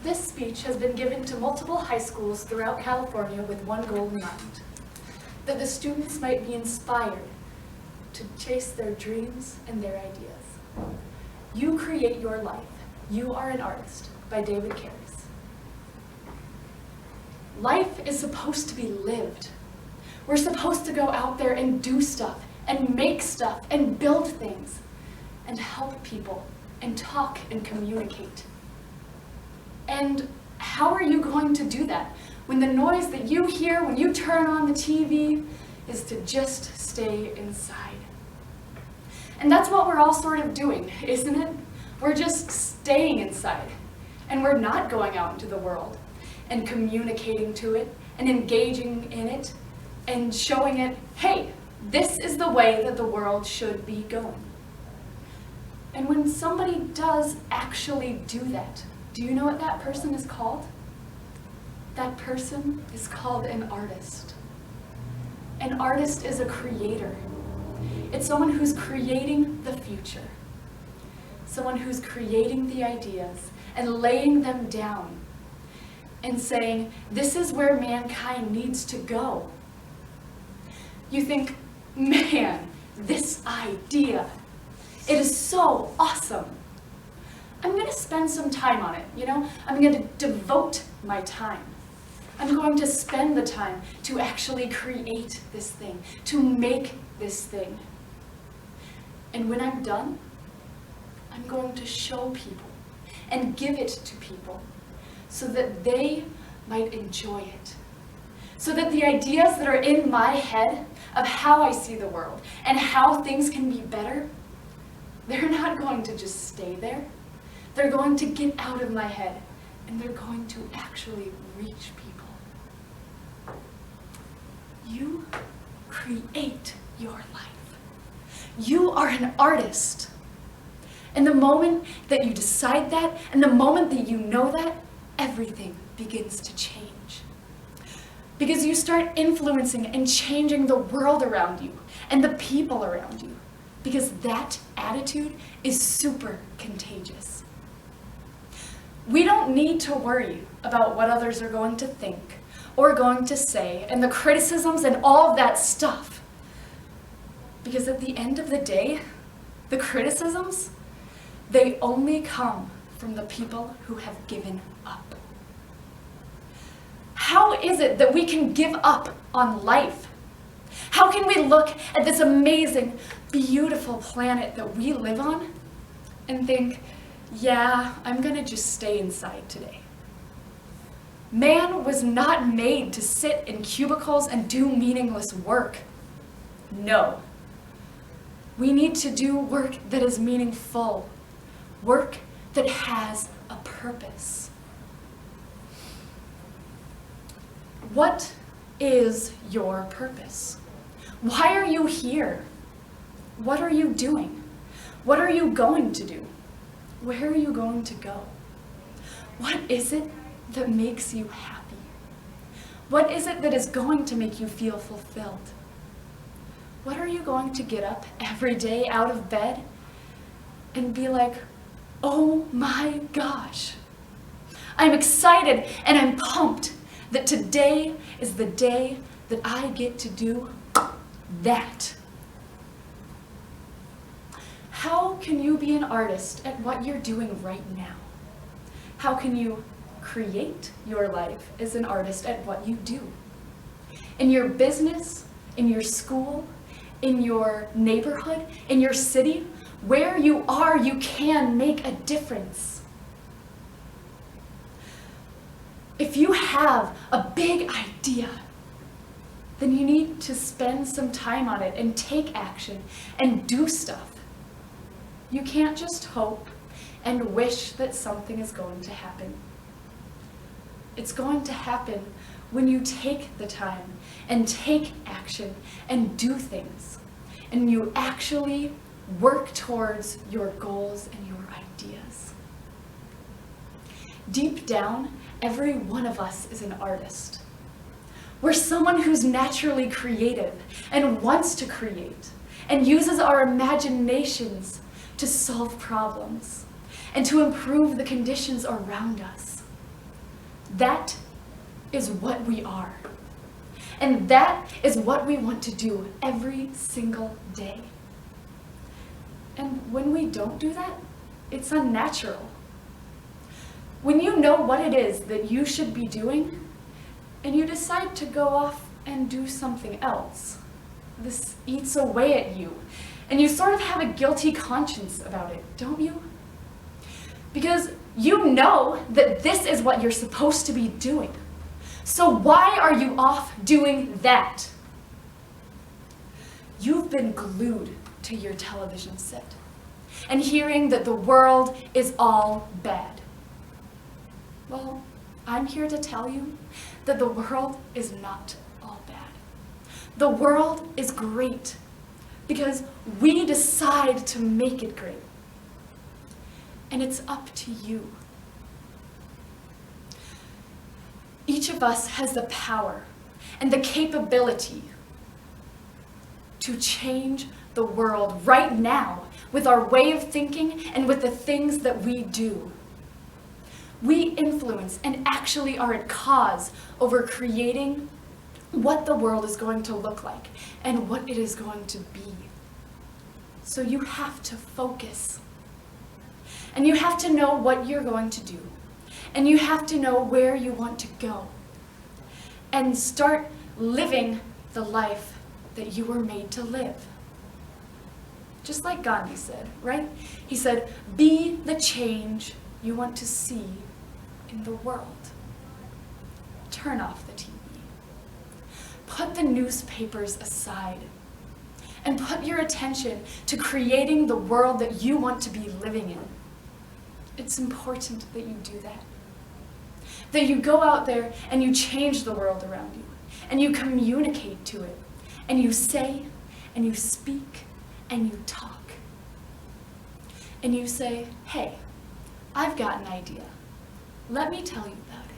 This speech has been given to multiple high schools throughout California with one goal in mind, that the students might be inspired to chase their dreams and their ideas. You create your life. You are an artist, by David Carus. Life is supposed to be lived. We're supposed to go out there and do stuff, and make stuff, and build things, and help people, and talk and communicate. And how are you going to do that when the noise that you hear when you turn on the TV is to just stay inside? And that's what we're all sort of doing, isn't it? We're just staying inside, and we're not going out into the world and communicating to it and engaging in it and showing it, hey, this is the way that the world should be going. And when somebody does actually do that, do you know what that person is called? That person is called an artist. An artist is a creator. It's someone who's creating the future. Someone who's creating the ideas and laying them down and saying, this is where mankind needs to go. You think, man, this idea, it is so awesome. I'm going to spend some time on it, I'm going to devote my time. I'm going to spend the time to actually create this thing, to make this thing. And when I'm done, I'm going to show people and give it to people so that they might enjoy it. So that the ideas that are in my head of how I see the world and how things can be better, they're not going to just stay there. They're going to get out of my head, and they're going to actually reach people. You create your life. You are an artist. And the moment that you decide that, and the moment that you know that, everything begins to change. Because you start influencing and changing the world around you and the people around you. Because that attitude is super contagious. We don't need to worry about what others are going to think or going to say and the criticisms and all of that stuff. Because at the end of the day, the criticisms, they only come from the people who have given up. How is it that we can give up on life? How can we look at this amazing, beautiful planet that we live on and think, yeah, I'm gonna just stay inside today? Man was not made to sit in cubicles and do meaningless work. No. We need to do work that is meaningful, work that has a purpose. What is your purpose? Why are you here? What are you doing? What are you going to do? Where are you going to go? What is it that makes you happy? What is it that is going to make you feel fulfilled? What are you going to get up every day out of bed and be like, oh my gosh, I'm excited and I'm pumped that today is the day that I get to do that? How can you be an artist at what you're doing right now? How can you create your life as an artist at what you do? In your business, in your school, in your neighborhood, in your city, where you are, you can make a difference. If you have a big idea, then you need to spend some time on it and take action and do stuff. You can't just hope and wish that something is going to happen. It's going to happen when you take the time and take action and do things, and you actually work towards your goals and your ideas. Deep down, every one of us is an artist. We're someone who's naturally creative and wants to create and uses our imaginations to solve problems and to improve the conditions around us. That is what we are. And that is what we want to do every single day. And when we don't do that, it's unnatural. When you know what it is that you should be doing, and you decide to go off and do something else, this eats away at you, and you sort of have a guilty conscience about it, don't you? Because you know that this is what you're supposed to be doing. So why are you off doing that? You've been glued to your television set and hearing that the world is all bad. Well, I'm here to tell you that the world is not all bad. The world is great because we decide to make it great. And it's up to you. Each of us has the power and the capability to change the world right now with our way of thinking and with the things that we do. We influence and actually are at cause over creating what the world is going to look like and what it is going to be. So you have to focus. And you have to know what you're going to do. And you have to know where you want to go. And start living the life that you were made to live. Just like Gandhi said, right? He said, be the change you want to see in the world. Turn off the TV. Put the newspapers aside. And put your attention to creating the world that you want to be living in. It's important that you do that. That you go out there and you change the world around you. And you communicate to it. And you say, and you speak, and you talk. And you say, hey, I've got an idea. Let me tell you about it.